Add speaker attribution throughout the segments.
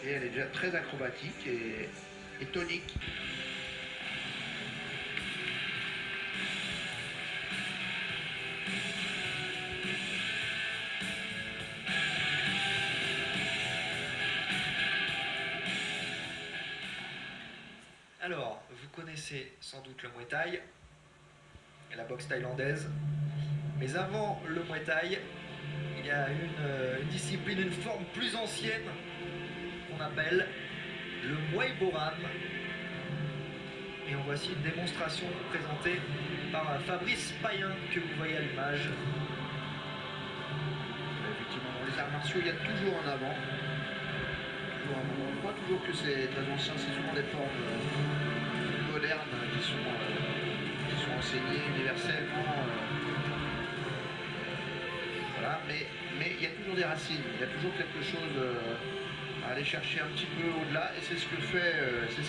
Speaker 1: Et elle est déjà très acrobatique et tonique.
Speaker 2: Alors, vous connaissez sans doute le Muay Thai et la boxe thaïlandaise, mais avant le Muay Thai, il y a une discipline, une forme plus ancienne qu'on appelle le Muay Boran. Et en voici une démonstration présentée par Fabrice Payen que vous voyez à l'image.
Speaker 1: Effectivement, dans les arts martiaux, il y a toujours un avant. On ne voit toujours que c'est très ancien, c'est souvent des formes modernes qui sont enseignées universellement. Voilà, mais il y a toujours des racines, il y a toujours quelque chose à aller chercher un petit peu au-delà, et c'est ce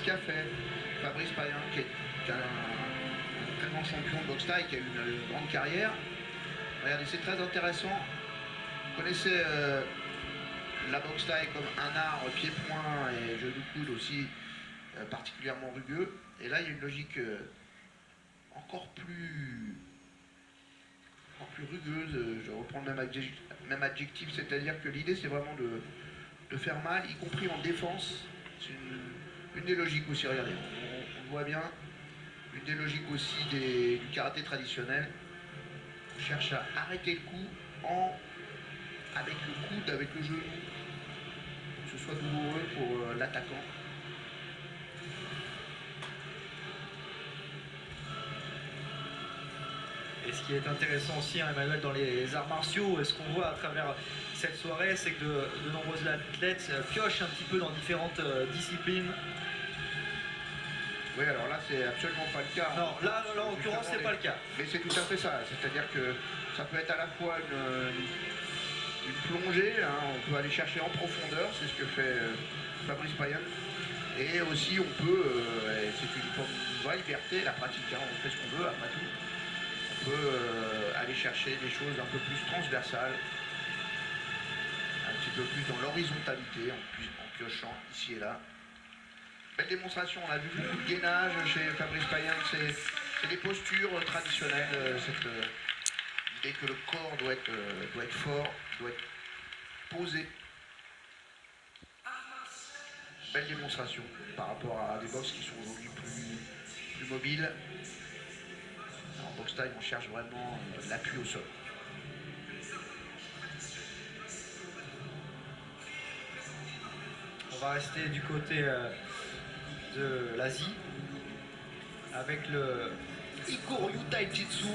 Speaker 1: qu'a fait Fabrice Payen, qui est un très grand champion de boxe thaï, qui a eu une grande carrière. Regardez, c'est très intéressant. Vous connaissez la boxe thaï comme un art pied-point et jeu de coude aussi particulièrement rugueux. Et là, il y a une logique encore plus rugueuse. Je reprends le même adjectif, c'est-à-dire que l'idée, c'est vraiment de faire mal, y compris en défense. C'est une des logiques aussi, regardez, on voit bien, une des logiques aussi du karaté traditionnel. On cherche à arrêter le coup avec le coude, avec le genou, pour que ce soit douloureux pour l'attaquant.
Speaker 2: Et ce qui est intéressant aussi, hein, Emmanuel, dans les arts martiaux, ce qu'on voit à travers cette soirée, c'est que de nombreux athlètes piochent un petit peu dans différentes disciplines.
Speaker 1: Oui, alors là, c'est absolument pas le cas.
Speaker 2: Non, là en l'occurrence, c'est pas le cas.
Speaker 1: Mais c'est tout à fait ça. C'est-à-dire que ça peut être à la fois une plongée, hein, on peut aller chercher en profondeur, c'est ce que fait Fabrice Payen. Et aussi, on peut, c'est une forme de vraie liberté, la pratique, hein, on fait ce qu'on veut après tout. On peut aller chercher des choses un peu plus transversales, un petit peu plus dans l'horizontalité, en piochant ici et là. Belle démonstration, on a vu beaucoup de gainage chez Fabrice Payen, c'est des postures traditionnelles, cette idée que le corps doit être fort, doit être posé. Belle démonstration par rapport à des boxes qui sont aujourd'hui plus mobiles. En boxe taille, on cherche vraiment l'appui au sol.
Speaker 2: On va rester du côté de l'Asie avec le Ikoryu Taijitsu.